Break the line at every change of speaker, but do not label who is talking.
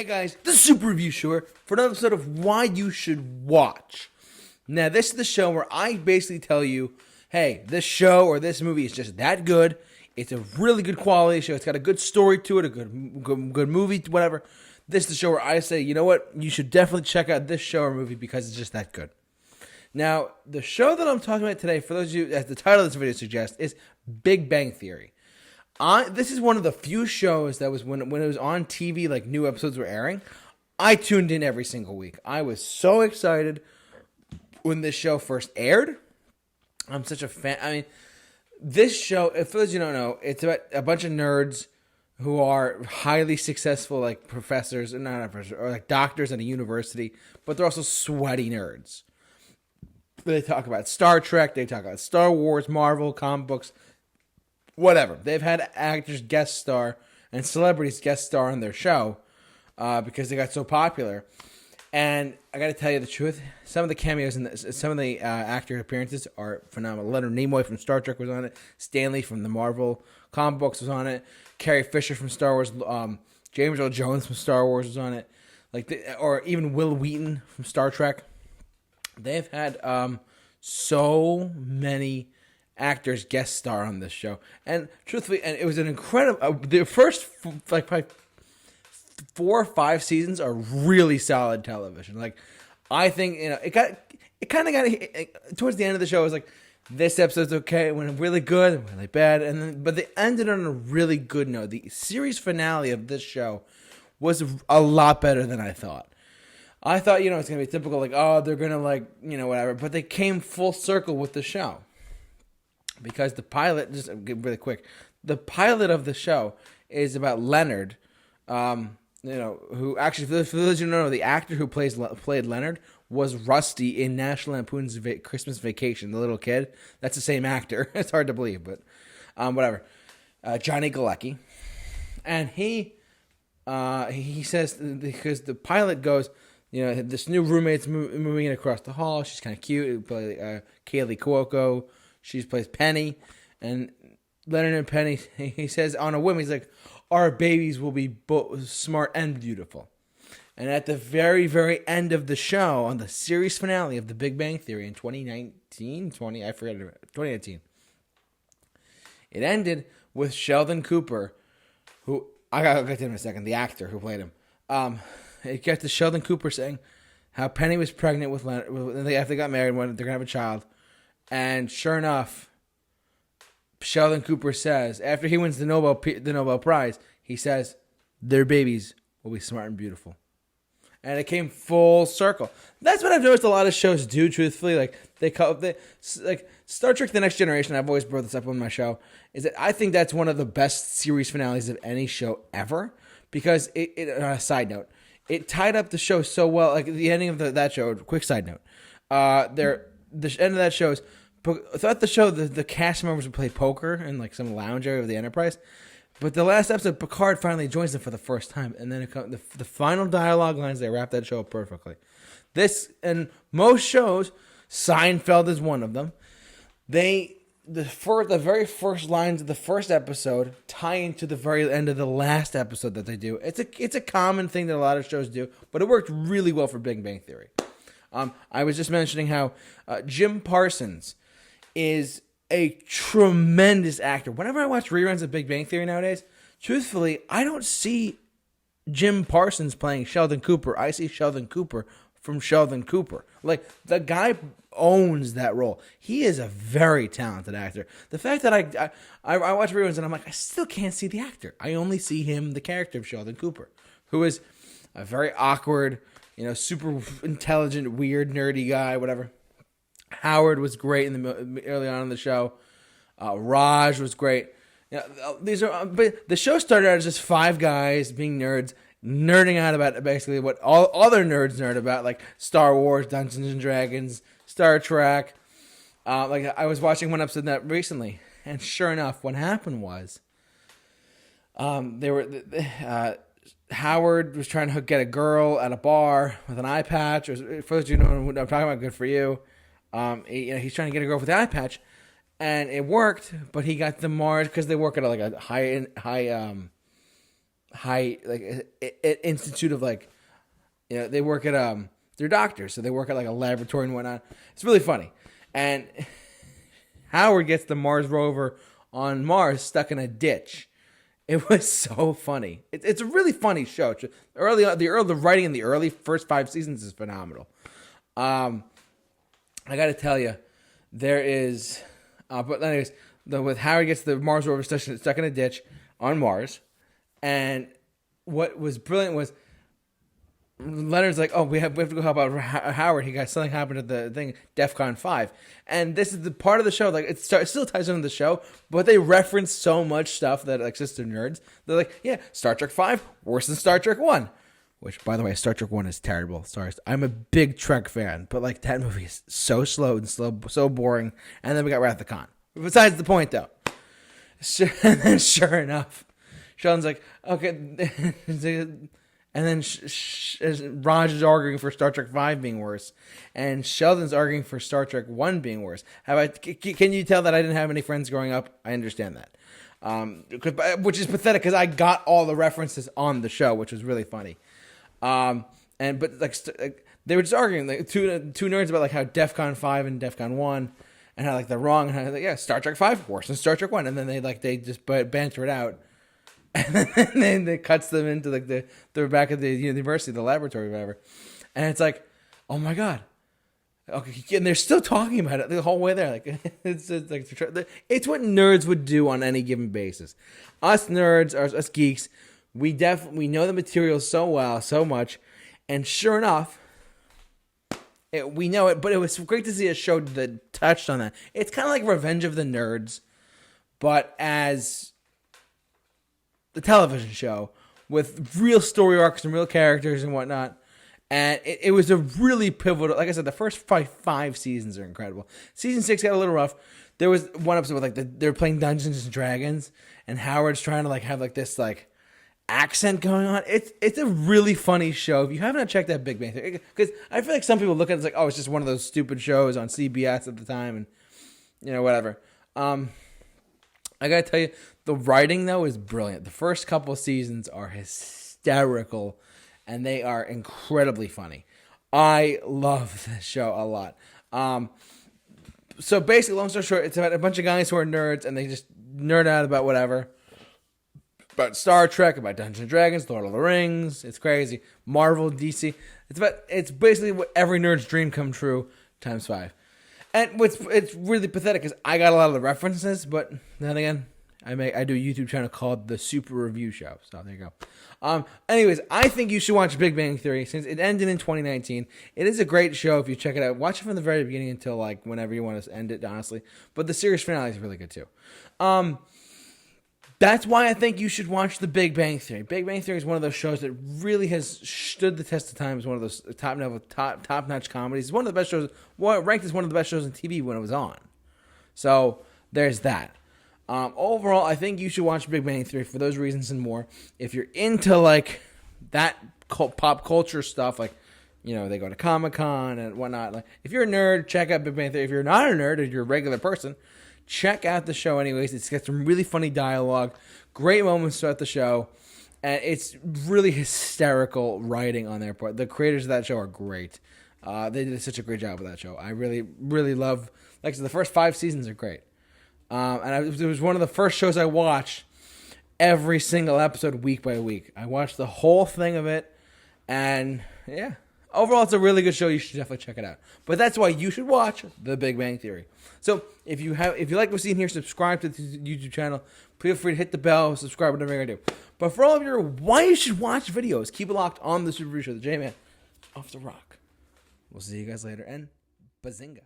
Hey guys, this is Super Review Show for another episode of Why You Should Watch. Now, this is the show where I basically tell you, hey, this show or this movie is just that good. It's a really good quality show. It's got a good story to it, a good movie, whatever. This is the show where I say, you know what? You should definitely check out this show or movie because it's just that good. Now, the show that I'm talking about today, for those of you, as the title of this video suggests, is Big Bang Theory. This is one of the few shows that was when it was on TV, like new episodes were airing, I tuned in every single week. I was so excited when this show first aired. I'm such a fan. I mean, this show, for those of you who don't know, it's about a bunch of nerds who are highly successful, like professors, not professors, or like doctors at a university, but they're also sweaty nerds. They talk about Star Trek, they talk about Star Wars, Marvel, comic books, whatever. They've had actors guest star and celebrities guest star on their show because they got so popular. And I got to tell you the truth, some of the cameos and some of the actor appearances are phenomenal. Leonard Nimoy from Star Trek was on it. Stanley from the Marvel comic books was on it. Carrie Fisher from Star Wars. James Earl Jones from Star Wars was on it. Or even Will Wheaton from Star Trek. They've had so many actors guest star on this show, and truthfully, and it was an incredible. The first probably 4 or 5 seasons are really solid television. Like, I think it kind of got towards the end of the show. It was like, this episode's okay, it went really good, and really bad, but they ended on a really good note. The series finale of this show was a lot better than I thought. I thought, it's gonna be typical, like, oh, they're gonna whatever, but they came full circle with the show. Because the pilot, just really quick, the pilot of the show is about Leonard, who actually, for those of you who don't know, the actor who played Leonard was Rusty in National Lampoon's Christmas Vacation, the little kid. That's the same actor. It's hard to believe, but whatever. Johnny Galecki. And he says, because the pilot goes, this new roommate's moving in across the hall. She's kind of cute. Kaylee Cuoco. She plays Penny, and Leonard and Penny, he says on a whim, he's like, our babies will be both smart and beautiful. And at the very, very end of the show, on the series finale of The Big Bang Theory in 2019, it ended with Sheldon Cooper, who, I'll get to him in a second, the actor who played him. It got to Sheldon Cooper saying how Penny was pregnant with Leonard, after they got married, when they're going to have a child. And sure enough, Sheldon Cooper says, after he wins the Nobel Prize, he says, their babies will be smart and beautiful. And it came full circle. That's what I've noticed a lot of shows do, truthfully. Like Star Trek The Next Generation, I've always brought this up on my show, is that I think that's one of the best series finales of any show ever. Because, on a side note, it tied up the show so well. Like, the ending of that show, quick side note, the end of that show is, throughout the show, the cast members would play poker in like some lounge area of the Enterprise. But the last episode, Picard finally joins them for the first time, and then the final dialogue lines, they wrap that show up perfectly. This, and most shows, Seinfeld is one of them. The very first lines of the first episode tie into the very end of the last episode that they do. It's a common thing that a lot of shows do, but it worked really well for Big Bang Theory. I was just mentioning how Jim Parsons is a tremendous actor. Whenever I watch reruns of Big Bang Theory nowadays, truthfully, I don't see Jim Parsons playing Sheldon Cooper. I see Sheldon Cooper from Sheldon Cooper. Like, the guy owns that role. He is a very talented actor. The fact that I watch reruns and I'm like, I still can't see the actor. I only see him, the character of Sheldon Cooper, who is a very awkward, super intelligent, weird, nerdy guy, whatever. Howard was great early on in the show. Raj was great. But the show started out as just 5 guys being nerds, nerding out about basically what all other nerds nerd about, like Star Wars, Dungeons and Dragons, Star Trek. I was watching one episode of that recently, and sure enough, what happened was, Howard was trying to get a girl at a bar with an eye patch. For those of you who know what I'm talking about, good for you. He's trying to get a girl with the eye patch, and it worked. But he got the Mars because they work at a high high like institute of like, they work at they're doctors, so they work at like a laboratory and whatnot. It's really funny, and Howard gets the Mars rover on Mars stuck in a ditch. It was so funny. It's a really funny show. The writing in the early first 5 seasons is phenomenal. I got to tell you, there is. But anyways, with Howard gets the Mars rover stuck in a ditch on Mars, and what was brilliant was Leonard's like, oh, we have to go help out Howard. He got something happened at the thing, DEFCON 5. And this is the part of the show, like, it still ties into the show, but they reference so much stuff that, like, sister nerds. They're like, yeah, Star Trek 5, worse than Star Trek 1. Which, by the way, Star Trek 1 is terrible. Sorry, I'm a big Trek fan, but, like, that movie is so slow and so boring. And then we got Wrath of the Khan. Besides the point, though. And then, sure enough, Sheldon's like, okay... And then Raj is arguing for Star Trek 5 being worse. And Sheldon's arguing for Star Trek 1 being worse. Can you tell that I didn't have any friends growing up? I understand that. Which is pathetic because I got all the references on the show, which was really funny. But they were just arguing, like two nerds about like how DEFCON 5 and DEFCON 1 and how like they're wrong. And how, like, yeah, Star Trek 5 worse than Star Trek 1. And then they just banter it out. And then it cuts them into like they're back at the university, the laboratory, or whatever. And it's like, oh my god, okay, and they're still talking about it the whole way there. Like it's what nerds would do on any given basis. Us nerds, us geeks, we know the material so well, so much, and sure enough, we know it. But it was great to see a show that touched on that. It's kind of like Revenge of the Nerds, but as the television show with real story arcs and real characters and whatnot. And it was a really pivotal, like I said, the first five seasons are incredible. Season 6 got a little rough. There was one episode with like they were playing Dungeons and Dragons and Howard's trying to like have like this like accent going on. It's a really funny show. If you haven't checked out Big Bang Theory, because I feel like some people look at it as like, oh, it's just one of those stupid shows on CBS at the time and whatever. I gotta tell you, the writing, though, is brilliant. The first couple of seasons are hysterical, and they are incredibly funny. I love this show a lot. So basically, long story short, it's about a bunch of guys who are nerds, and they just nerd out about whatever. About Star Trek, about Dungeons & Dragons, Lord of the Rings. It's crazy. Marvel, DC. It's basically what every nerd's dream come true times 5. And it's really pathetic because I got a lot of the references, but then again, I do a YouTube channel called The Super Review Show. So there you go. Anyways, I think you should watch Big Bang Theory since it ended in 2019. It is a great show if you check it out. Watch it from the very beginning until like whenever you want to end it, honestly. But the series finale is really good too. That's why I think you should watch The Big Bang Theory. Big Bang Theory is one of those shows that really has stood the test of time as one of those top-notch comedies. It's one of the best shows, ranked as one of the best shows on TV when it was on. So there's that. Overall, I think you should watch Big Bang Theory for those reasons and more. If you're into like that pop culture stuff, like they go to Comic-Con and whatnot. Like if you're a nerd, check out Big Bang Theory. If you're not a nerd, or you're a regular person, check out the show anyways. It's got some really funny dialogue, great moments throughout the show, and it's really hysterical writing on their part. The creators of that show are great. They did such a great job with that show. I really, really love, like I said, the first 5 seasons are great. It was one of the first shows I watched every single episode week by week. I watched the whole thing of it, and yeah. Overall, it's a really good show. You should definitely check it out. But that's why you should watch The Big Bang Theory. So if you like what we're seeing here, subscribe to the YouTube channel. Feel free to hit the bell, subscribe, whatever you're going to do. But for all of your why you should watch videos, keep it locked on the Super Review Show, the J-Man off the rock. We'll see you guys later, and bazinga.